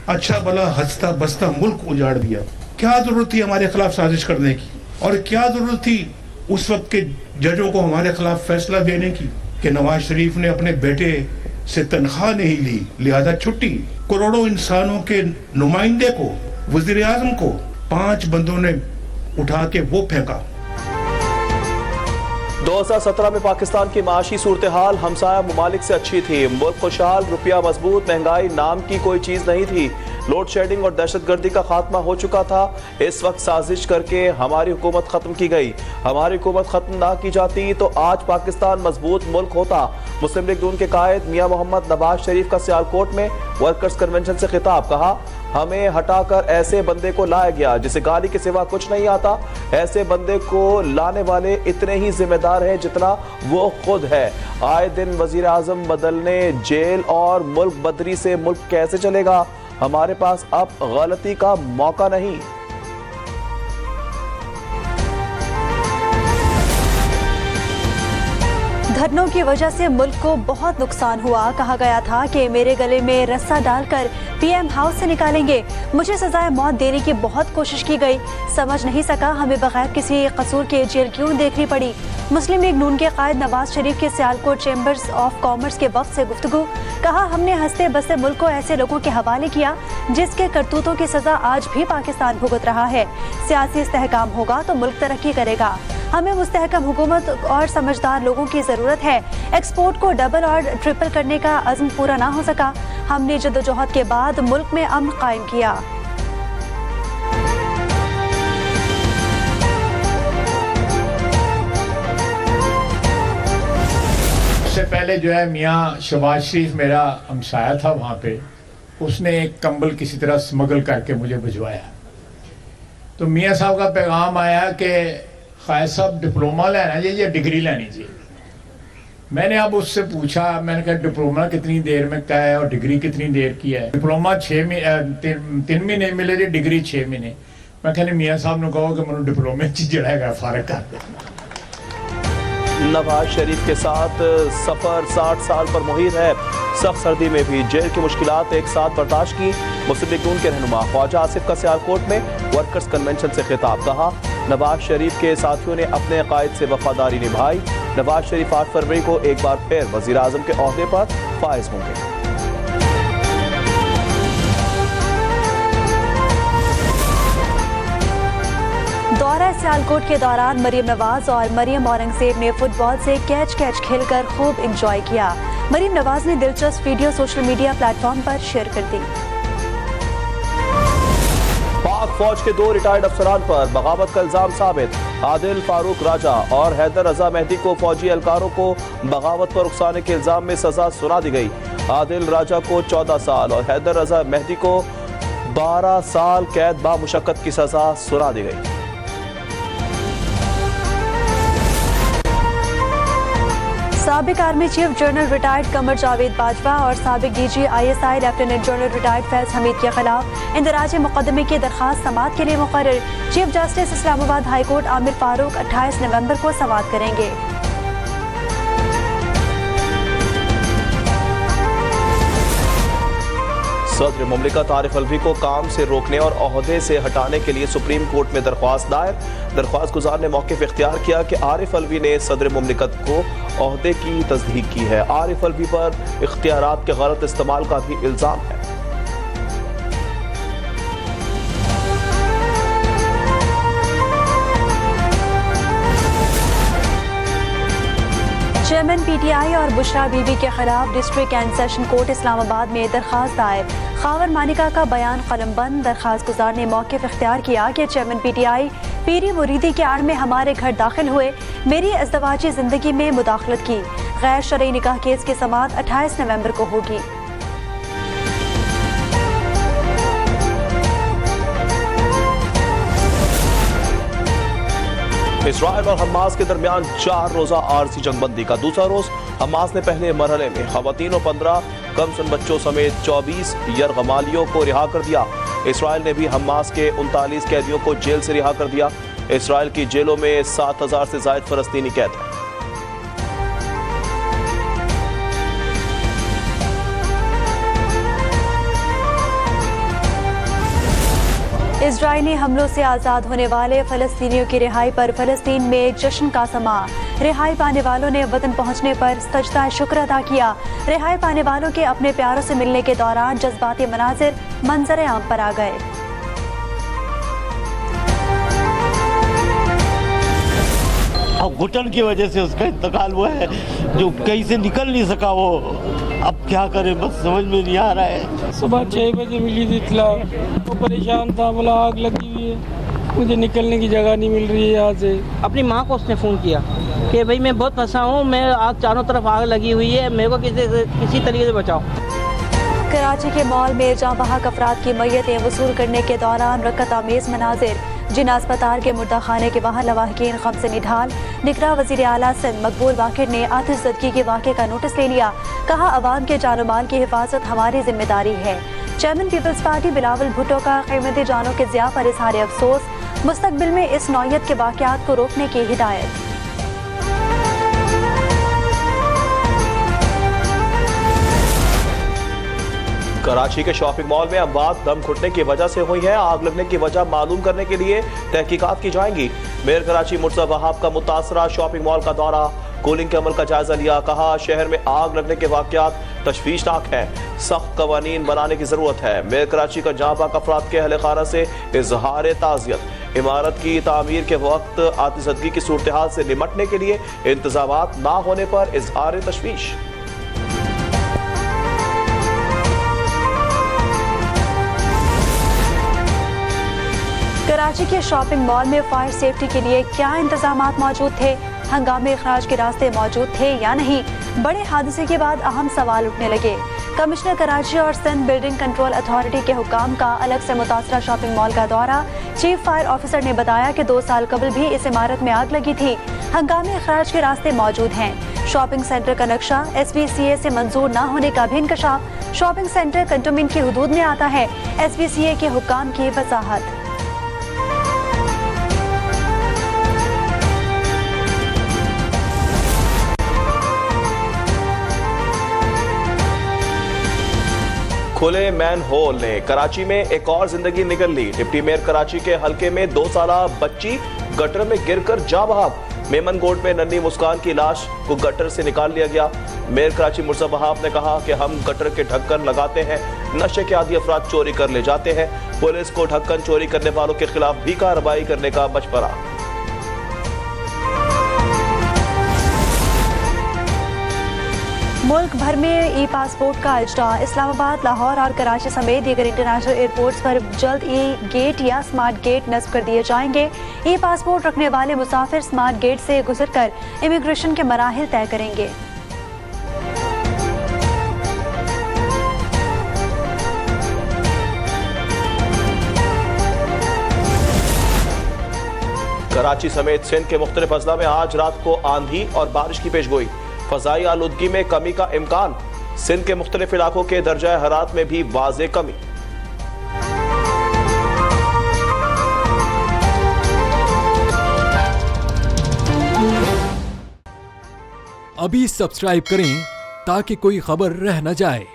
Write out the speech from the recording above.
अच्छा भला हंसता बसता मुल्क उजाड़ दिया। क्या जरूरत थी हमारे खिलाफ साजिश करने की, और क्या जरूरत थी उस वक्त के जजों को हमारे खिलाफ फैसला देने की कि नवाज शरीफ ने अपने बेटे से तनख्वाह नहीं ली, लिहाजा छुट्टी। करोड़ों इंसानों के नुमाइंदे को, वजीर आजम को 5 बंदों ने उठा के वो फेंका। 2017 में पाकिस्तान की माशी सूरत हाल हमसाया ममालिक से अच्छी थी। मुल्क खुशहाल, रुपया मजबूत, महंगाई नाम की कोई चीज नहीं थी। लोड शेडिंग और दहशतगर्दी का खात्मा हो चुका था। इस वक्त साजिश करके हमारी हुकूमत खत्म की गई। हमारी हुकूमत खत्म ना की जाती तो आज पाकिस्तान मजबूत मुल्क होता। मुस्लिम लीग नून के कायद मियां मोहम्मद नवाज शरीफ का सियालकोट में वर्कर्स कन्वेंशन से खिताब। कहा, हमें हटाकर ऐसे बंदे को लाया गया जिसे गाली के सिवा कुछ नहीं आता। ऐसे बंदे को लाने वाले इतने ही जिम्मेदार हैं जितना वो खुद है। आए दिन वजीर आजम बदलने, जेल और मुल्क बदरी से मुल्क कैसे चलेगा? हमारे पास अब गलती का मौका नहीं। धरनों की वजह से मुल्क को बहुत नुकसान हुआ। कहा गया था कि मेरे गले में रस्सा डालकर पीएम हाउस से निकालेंगे। मुझे सजाए मौत देने की बहुत कोशिश की गई। समझ नहीं सका हमें बगैर किसी कसूर के जेल क्यों देखनी पड़ी। मुस्लिम लीग नून के कायद नवाज शरीफ के सियालकोट चैम्बर्स ऑफ कॉमर्स के वक्त से गुफ्तगू। कहा, हमने हंसते बसते मुल्क को ऐसे लोगों के हवाले किया जिसके करतूतों की सजा आज भी पाकिस्तान भुगत रहा है। सियासी इस्तेहकाम होगा तो मुल्क तरक्की करेगा। हमें मुस्तहकम हुकूमत और समझदार लोगों की जरूरत है। एक्सपोर्ट को डबल और ट्रिपल करने का अज़्म पूरा ना हो सका। हमने जद्दोजहद के बाद मुल्क में अमन कायम किया। उससे पहले जो है मियाँ शहबाज शरीफ मेरा हमसाया था वहाँ पे, उसने एक कंबल किसी तरह स्मगल करके मुझे भिजवाया। तो मियाँ साहब का पैगाम आया कि ख़ायद साहब डिप्लोमा लेना चाहिए या डिग्री लेनी चाहिए। मैंने अब उससे पूछा, मैंने कहा डिप्लोमा कितनी देर में का है और डिग्री कितनी देर की है? डिप्लोमा 3 महीने मिले थे, डिग्री 6 महीने। मैं कहने मियाँ साहब ने कहो कि मैं डिप्लोमे जड़ा फारग कर दे। नवाज शरीफ के साथ सफर 60 साल पर मुहिर है। सख्त सर्दी में भी जेल की मुश्किलात एक साथ बर्दाश्त की। मुस्लिम लीग नून के रहनुमा ख्वाजा आसिफ का सियालकोट में वर्कर्स कन्वेंशन से खिताब। कहा, नवाज शरीफ के साथियों ने अपने कायद से वफादारी निभाई। नवाज शरीफ 8 फरवरी को एक बार फिर वजीर आजम के ओहदे पर फाइज होंगे। दौरा सियालकोट के दौरान मरियम नवाज और मरियम औरंगजेब ने फुटबॉल से कैच खेलकर खूब इंजॉय किया। मरियम नवाज ने दिलचस्प वीडियो सोशल मीडिया प्लेटफॉर्म पर शेयर कर दी। पाक फौज के 2 रिटायर्ड अफसरान पर बगावत का इल्जाम साबित। आदिल फारूक राजा और हैदर रजा मेहदी को फौजी एहलकारों को बगावत पर उकसाने के इल्जाम में सजा सुना दी गई। आदिल राजा को 14 साल और हैदर रजा मेहदी को 12 साल कैद बामुशक्कत की सजा सुना दी गई। साबिक army chief general retired Qamar Javed Bajwa और साबिक DG ISI lieutenant general retired Faiz Hamid के खिलाफ इंदराज मुकदमे की दरखास्त समाअत के लिए मुकर्रर। Chief justice Islamabad high court Aamir Farooq 28 नवंबर को समाअत करेंगे। सदर मुमलिकत आरिफ अलवी को काम से रोकने और ओहदे से हटाने के लिए सुप्रीम कोर्ट में दरख्वास्त दायर। दरख्वास्त गुजार ने मौक़िफ़ इख्तियार किया कि आरिफ अलवी ने सदर मुमलिकत को ओहदे की तस्दीक की है। आरिफ अलवी पर इख्तियारात के गलत इस्तेमाल का भी इल्ज़ाम है। चेयरमैन PTI और बुशरा बीबी के खिलाफ district and session court Islamabad में दरखास्त दायर। खावर मानिका का बयान कलमबंद। दरखास्त गुजार ने मौक़िफ़ इख्तियार किया कि चेयरमैन PTI पीरी मुरीदी के आड़ में हमारे घर दाखिल हुए, मेरी अज़दवाजी ज़िंदगी में मुदाखलत की। गैर शरई निकाह केस की समाअत 28 नवंबर को होगी। इसराइल और हमास के दरमियान 4 रोज़ा आरजी जंगबंदी का दूसरा रोज। हमास ने पहले मरहले में खवातीन और 15 कमसन बच्चों समेत 24 यरगमालियों को रिहा कर दिया। इसराइल ने भी हमास के 39 कैदियों को जेल से रिहा कर दिया। इसराइल की जेलों में 7000 से ज़ायद फ़लस्तीनी कैद हैं। इजरायली हमलों से आज़ाद होने वाले फ़लस्तीनियों की रिहाई पर फ़लस्तीन में जश्न का समा। रिहाई पाने वालों ने वतन पहुंचने पर सजदा शुक्र अदा किया। रिहाई पाने वालों के अपने प्यारों से मिलने के दौरान जज्बाती मनाजिर मंजर आम पर आ गए। अब घुटन की वजह से उसका इंतकाल हुआ है, जो कहीं से निकल नहीं सका वो। अब क्या करें, बस समझ में नहीं आ रहा है। सुबह 6 बजे मिली थी इत्तला, वो परेशान था, बोला आग लगी हुई है, मुझे निकलने की जगह नहीं मिल रही है यहाँ से। अपनी माँ को उसने फ़ोन किया कि भाई मैं बहुत फंसा हूँ, मैं आग चारों तरफ आग लगी हुई है, मेरे को किसी तरीके से बचाओ। कराची के मॉल में जाँ बहक अफराद की मैयतें वसूल करने के दौरान रकत आमेज मनाजिर। जिना अस्पताल के मुर्दा खाने के बाहर लवाहकीन खम से निढाल। निगरां वज़ीर आला सिंध मकबूल वाकिर ने आतिशज़दगी के वाक़े का नोटिस ले लिया। कहा अवाम के जान माल की हिफाजत हमारी जिम्मेदारी है। चेयरमैन पीपल्स पार्टी बिलावल भुट्टो का कीमती जानों के ज़िया पर इज़हार अफसोस। मुस्तकबिल में इस नौयत के वाक़यात को रोकने की हिदायत। कराची के शॉपिंग मॉल में अमवात दम घुटने की वजह से हुई है। आग लगने की वजह मालूम करने के लिए तहकीकात की जाएंगी। मेयर कराची मुर्तज़ा वहाब का मुतासरा शॉपिंग मॉल का दौरा, कूलिंग के अमल का जायजा लिया। कहा शहर में आग लगने के वाकयात तशवीशनाक है, सख्त कवानीन बनाने की जरूरत है। मेयर कराची का जाँ बाक अफराद के अहले खाना से इजहार ताज़ियत। इमारत की तामीर के वक्त आतिशज़दगी की सूरत हाल से निमटने के लिए इंतजामात ना होने पर इजहार तशवीश। कराची के शॉपिंग मॉल में फायर सेफ्टी के लिए क्या इंतजामात मौजूद थे? हंगामी अखराज के रास्ते मौजूद थे या नहीं? बड़े हादसे के बाद अहम सवाल उठने लगे। कमिश्नर कराची और सिंध बिल्डिंग कंट्रोल अथॉरिटी के हुक्काम का अलग से मुतासरा शॉपिंग मॉल का दौरा। चीफ फायर ऑफिसर ने बताया कि 2 साल कबल भी इस इमारत में आग लगी थी। हंगामी अखराज के रास्ते मौजूद हैं। शॉपिंग सेंटर का नक्शा SPCA से मंजूर न होने का भी इंकशाफ। शॉपिंग सेंटर कंटोनमेंट की हुदूद में आता है। SPCA के हुक्काम की वजाहत। खुले मैन होल ने कराची में एक और जिंदगी निकल ली। डिप्टी मेयर कराची के हलके में 2 साला बच्ची गटर में गिरकर जाँ बहक। मेमन गोड में नन्ही मुस्कान की लाश को गटर से निकाल लिया गया। मेयर कराची मुर्तज़ा वहाब ने कहा कि हम गटर के ढक्कन लगाते हैं, नशे के आदी अफराद चोरी कर ले जाते हैं। पुलिस को ढक्कन चोरी करने वालों के खिलाफ भी कार्रवाई करने का मशवरा। मुल्क भर में ई पासपोर्ट का इज्रा। इस्लामाबाद, लाहौर और कराची समेत दीगर इंटरनेशनल एयरपोर्ट्स पर जल्द ई गेट या स्मार्ट गेट नस्ब कर दिए जाएंगे। ई पासपोर्ट रखने वाले मुसाफिर स्मार्ट गेट से गुजरकर इमिग्रेशन के मराहिल तय करेंगे। कराची समेत सिंध के मुख्तलिफ अजला में आज रात को आंधी और बारिश की पेशगोई। फजाई आलूदगी में कमी का इम्कान। सिंध के मुख्तलिफ इलाकों के दर्जा हरारत में भी वाज़े कमी। अभी सब्सक्राइब करें ताकि कोई खबर रह न जाए।